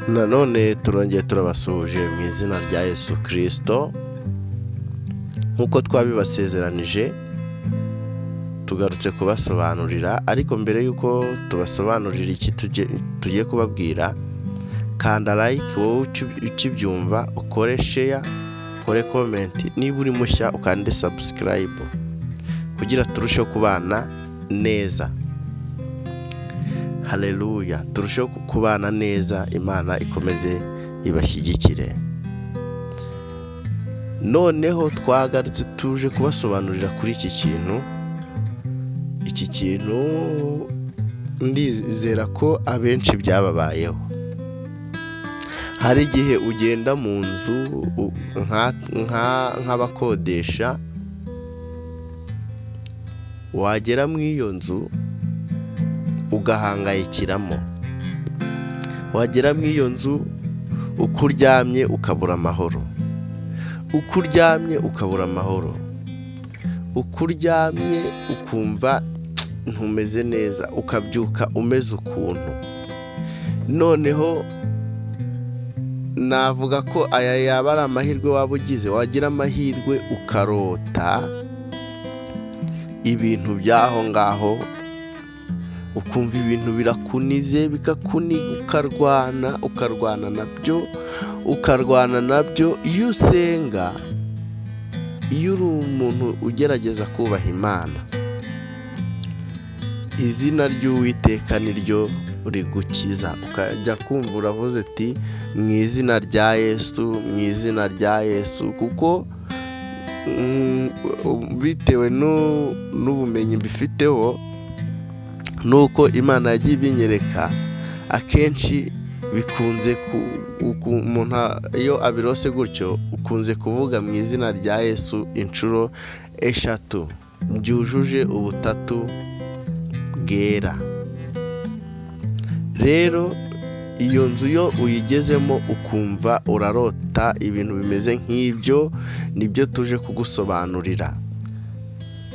Nanone turongeye turabasuhuje mu izina rya Yesu Kristo, nk'uko twabibasezeranije tugarutse kubasobanurira, ariko mbere y'uko tubasobanurira iki tugiye kubabwira, kanda like wowe ukibyumva, ukore share, ukore comment, niba uri mushya ukande subscribe kugira turusheho kubana neza. Haleluya, turusheho kubana neza, Imana ikomeze ibashyigikire. Noneho twagarutse tuje kubasobanurira kuri iki kintu ndizera ko abenshi byababayeho. Hari igihe ugenda mu nzu nk'abakodesha, wagera mu iyo nzu ugahangayikiramo, wagera mu iyo nzu uko uryamye ukabura amahoro, uko uryamye ukabura amahoro, uko uryamye ukumva ntumeze neza, ukabyuka umeze ukuntu. Noneho navuga ko aya yaba ari amahirwe waba ugize, wagira amahirwe ukarota ibintu by'aho ngaho, ukumva ibintu birakunize bikakuniga, ukarwana nabyo. Iyo usenga, iyo uri umuntu ugerageza kubaha Imana, izina ry'Uwiteka niryo rigukiza, ukajya kumva uravuze ati mu izina rya Yesu, mu izina rya Yesu, kuko bitewe n'ubumenyi mbifiteho, nuko Imana yagiye ibinyereka, akenshi bikunze umuntu iyo abirose gutyo, ukunze kuvuga mu izina rya Yesu inshuro 3 byujuje ubutatu bwera. Rero iyo nzu yo uyigezemo ukumva urarota ibintu bimeze nk'ibyo, nibyo tuje kugusobanurira,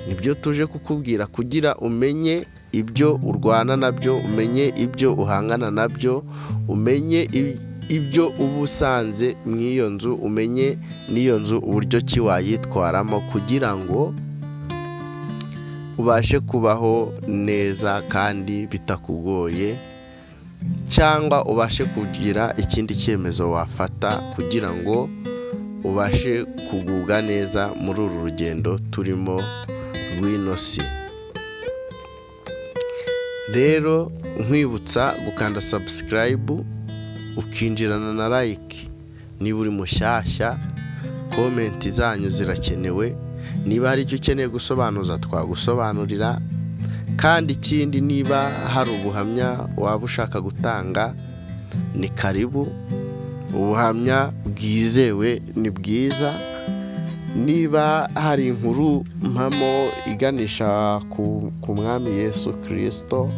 nibyo tuje kukubwira kugira umenye ibyo urwana nabyo, umenye ibyo uhangana nabyo, umenye ibyo uba usanze mu iyo nzu, umenye n'iyo nzu uburyo ki wayitwaramo kugira ngo ubashe kubaho neza kandi bitakugoye, cyangwa ubashe kugira ikindi cyemezo wafata kugira ngo ubashe kugubwa neza muri uru rugendo turimo rw'ino si. Rero nkwibutsa gukanda subscribe, ukinjirana na like niba uri mushyashya, comment zanyu zirakenewe, niba hari icyo ukeneye gusobanuza twagusobanurira, kandi ikindi niba hari ubuhamya waba ushaka gutanga ni karibu, ubuhamya bwizewe ni bwiza. Niba hari inkuru mpamo iganisha ku mwami Yesu Kristo,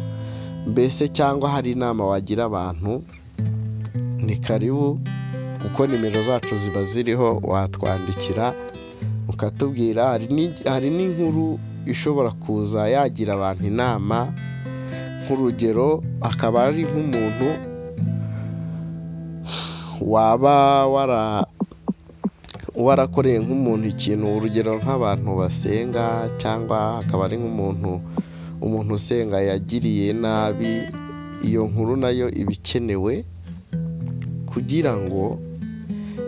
mbese cyangwa hari inama wagira abantu, ni karibu, kuko nimero zacu ziba ziriho, watwandikira ukatubwira. Hari n'inkuru ishobora kuza yagira abantu inama, nk'urugero akaba ari nk'umuntu waba warakoreye nk'umuntu ikintu, urugero nk'abantu basenga, cyangwa akaba ari nk'umuntu usenga yagiriye nabi. Iyo nkuru nayo iba ikenewe kugira ngo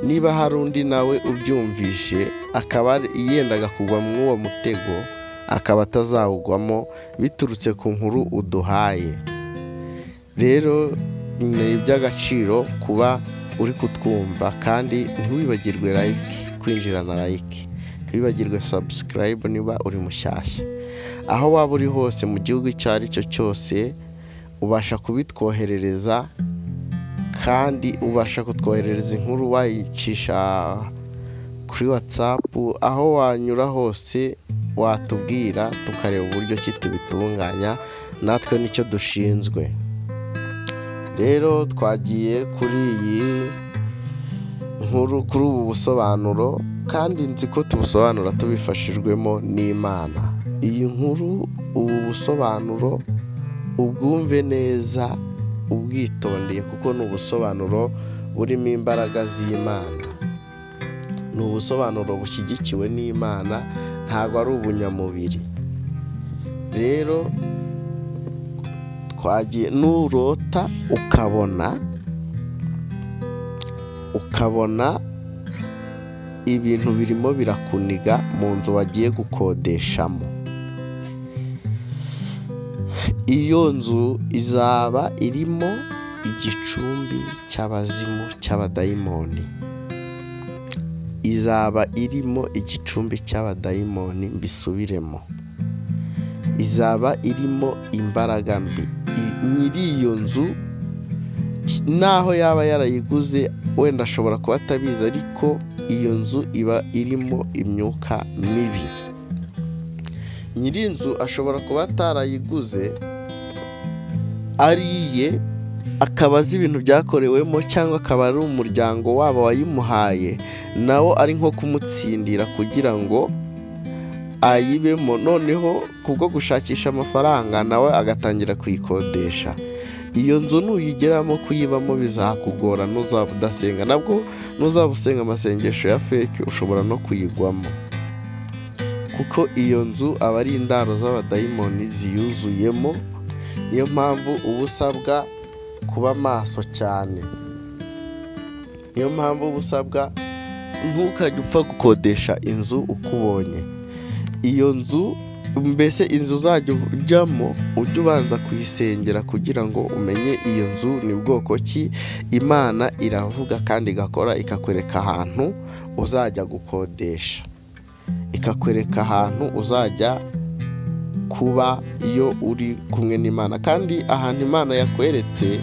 niba hari undi nawe ubyumvishe akaba yendaga kugwa muri uwo mutego, akaba atazawugwamo biturutse ku nkuru uduhaye. Rero ni iby'agaciro kuba uri kutwumva, kandi ntiwibagirwe kwinjira na like, ntiwibagirwe subscribe niba uri mushyashya. Aho waba uri hose mu gihugu icyo ari cyo cyose, ubasha kubitwoherereza, kandi ubasha kutwoherereza inkuru wayicisha kuri WhatsApp. Aho wanyura hose watubwira, tukareba uburyo ki tubitunganya, natwe nicyo dushinzwe. Rero twagiye kuri iyi nkuru, kuri ubu busobanuro, kandi nzi ko tubusobanura tubifashijwemo n'Imana. Iyi nkuru, ubu busobanuro ubwumve neza, ubwitondeye kuko ni ubusobanuro burimo imbaraga z'Imana, ni ubusobanuro bushyigikiwe n'Imana, ntabwo ari ubunyamubiri. Rero twagiye nurota ukabona ibintu birimo birakuniga mu nzu wagiye gukodeshamo, iyo nzu izaba irimo igicumbi cy'abazimu cy'abadayimoni, izaba irimo igicumbi cy'abadayimoni. Mbisubiremo, izaba irimo imbaraga mbi. Nyiri iyo nzu naho yaba yarayiguze wenda ashobora kuba atabizi, ariko iyo nzu iba irimo imyuka mibi. Nyiri inzu ashobora kuba atarayiguze ariye, akaba azi ibintu byakorewemo, cyangwa akaba ari umuryango wabo wayimuhaye, nawo ari nko kumutsindira kugira ngo ayibemo, noneho kubwo gushakisha amafaranga nawe agatangira kuyikodesha. Iyo nzu nuyigeramo kuyibamo bizakugora, nuzaba udasenga. Nabwo nuzaba usenga amasengesho ya fake ushobora no kuyigwamo, kuko iyo nzu aba ari indaro z'abadayimoni ziyuzuyemo. Niyo mpamvu uba usabwa kuba maso cyane, niyo mpamvu uba usabwa ntukajye upfa gukodesha inzu uko ubonye. Iyo nzu, mbese inzu uzajya ujyamo ujye ubanza kuyisengera kugira ngo umenye iyo nzu ni bwoko ki. Imana iravuga kandi igakora, ikakwereka ahantu uzajya gukodesha, ikakwereka ahantu uzajya kuba iyo uri kumwe n'Imana. Kandi ahantu Imana yakweretse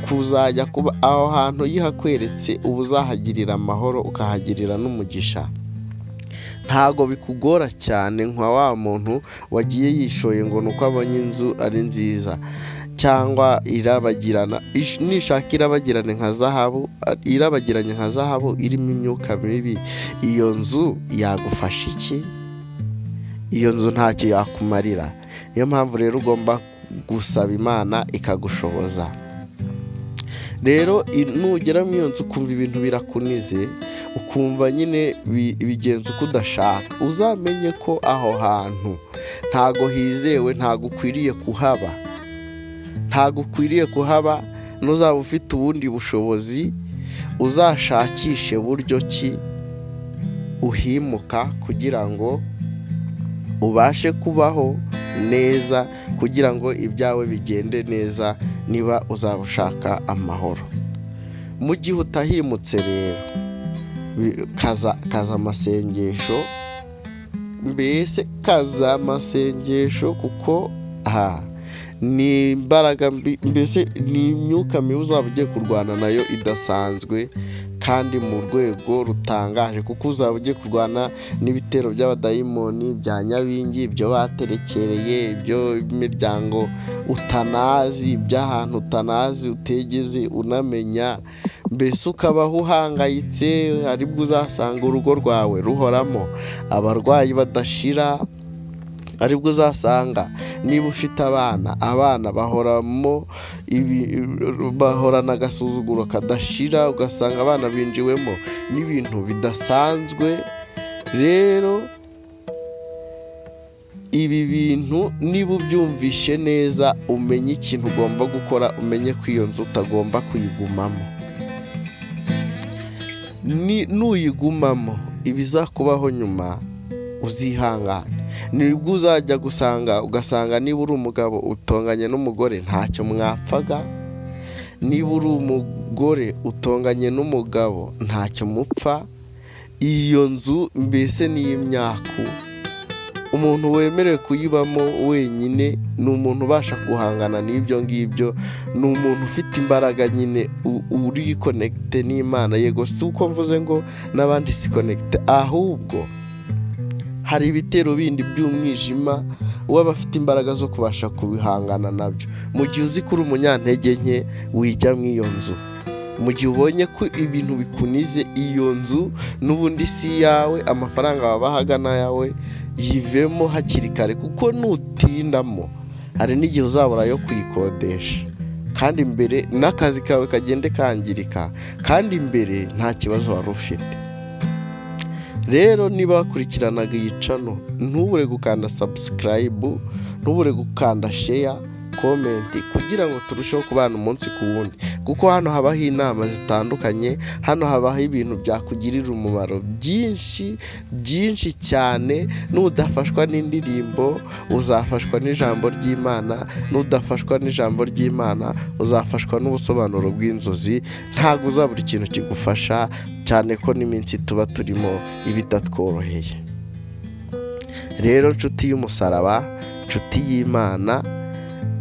kuzajya kuba, aho hantu yihakweretse uba uzahagirira amahoro, ukahagirira n'umugisha. Ntago bikugora cyane nka wa muntu wagiye yishoye ngo nuko abonye inzu ari nziza cyangwa irabagirana. Nishaka irabagirane nka zahabu, irabagiranye nka zahabu irimo imyuka mibi, iyo nzu yagufasha iki? Iyo nzu ntacyo yakumarira. Niyo mpamvu rero ugomba gusaba Imana ikagushoboza. Rero nugera mu iyo nzu ukumva ibintu birakunize, ukumva nyine bigenze uko udashaka, uzamenye ko aho hantu ntago hizewe, ntago ukwiriye kuhaba. Nuzaba ufite ubundi bushobozi uzashakishe buryo ki uhimuka kugira ngo ubashe kubaho neza, kugira ngo ibyawe bigende neza, niba uzaba ushaka amahoro. Mu gihe utahimutse rero kaza amasengesho, mbese kaza amasengesho, kuko ni imbaraga mbi, mbese ni imyuka mibi uzaba ugiye kurwana nayo idasanzwe kandi mu rwego rutangaje, kuko uzaba ugiye kurwana n'ibitero by'abadayimoni bya nyabingi, ibyo baterekereye, ibyo imiryango utanazi, by'ahantu utanazi utegeze unamenya, mbese ukabaho uhangayitse. Aribwo uzasanga urugo rwawe ruhoramo abarwayi badashira, aribwo uzasanga niba ufite abana bahorana agasuzuguro kadashira, ugasanga abana binjiwemo n'ibintu bidasanzwe. Rero ibi bintu niba ubyumvishe neza, umenye ikintu ugomba gukora, umenye ko iyo nzu utagomba kuyigumamo. Nuyigumamo ibizakubaho nyuma uzihangane. Nibwo uzajya ugasanga niba uri umugabo utonganye n'umugore ntacyo mwapfaga, niba uri umugore utonganye n'umugabo ntacyo mupfa. Iyo nzu mbese ni iy'imyaku. Umuntu wemerewe kuyibamo wenyine ni umuntu ubasha guhangana n'ibyo ngibyo, ni umuntu ufite imbaraga nyine, uri connecte n'Imana. Yego si uko mvuze ngo n'abandi si connecte, ahubwo hari ibitero bindi by'umwijima uba afite imbaraga zo kubasha kubihangana nabyo. Mu gihe uzi ko uri umunyantege nke, wijya mu iyo nzu. Mu gihe ubonye ko ibintu bikunize, iyo nzu n'ubundi si yawe, amafaranga wabahaga n'ayawe, yivemo hakiri kare, kuko nutindamo hari n'igihe uzabura yo kuyikodesha kandi imbere n'akazi kawe kagende kangirika, kandi imbere nta kibazo wari ufite. Rero niba wakurikiranaga iyi channel, ntubure gukanda subscribe, ntubure gukanda share, comment, kugira ngo turusheho kubana umunsi ku wundi, kuko hano habaho inama zitandukanye, hano habaho ibintu byakugirira umumaro byinshi cyane. N'udafashwa n'indirimbo uzafashwa n'ijambo ry'Imana, n'udafashwa n'ijambo ry'Imana uzafashwa n'ubusobanuro bw'inzozi. Ntabwo uzabura ikintu kigufasha, cyane ko n'iminsi tuba turimo ibitatworoheye. Rero nshuti y'umusaraba, nshuti y'Imana,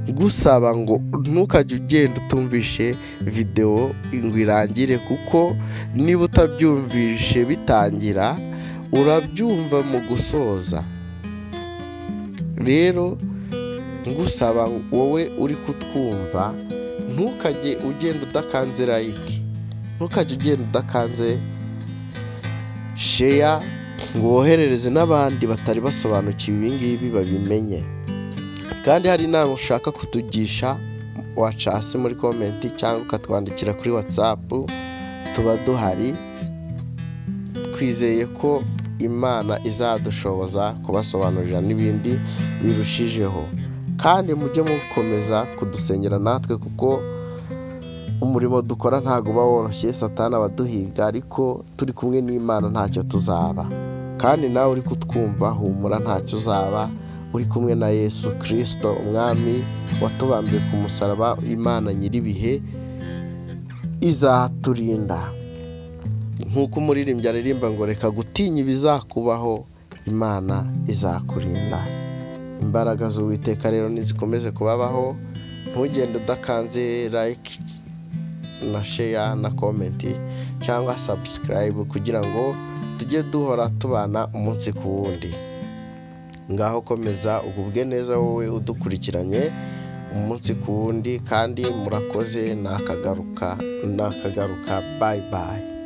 gusaba ngo ntukajye ugenda utumvishe video ngo irangire, kuko niba utabyumvishe bitangira urabyumva mu gusoza. Rero ngusaba wowe uri kutwumva, ntukajye ugenda udakanze like, ntukajye ugenda udakanze share, ngo woherereze n'abandi batari basobanukiwe ibi ngibi babimenye. Kandi hari inama ushaka kutugisha, waca hasi muri comment cyangwa ukatwandikira kuri WhatsApp, tuba duhari. Twizeye ko Imana izadushoboza kubasobanurira n'ibindi birushijeho, kandi mujye mukomeza kudusengera natwe, kuko umurimo dukora ntabwo uba woroshye. Satani abaduhiga, ariko turi kumwe n'Imana ntacyo tuzaba. Kandi nawe uri kutwumva, humura, ntacyo uzaba. Uri kumwe na Yesu Kristo, umwami watubambiye ku musaraba. Imana nyir'ibihe izaturinda, nk'uko umuririmbyi aririmba ngo reka gutinya ibizakubaho, Imana izakurinda. Imbaraga z'Uwiteka rero nizikomeze kubabaho. Ntugende udakanze like na share na comment cyangwa subscribe, kugira ngo tujye duhora tubana umunsi ku wundi. Ngaho komeza ugubwe neza wowe udukurikiranye umunsi ku wundi, kandi murakoze. Nakagaruka. Bye bye.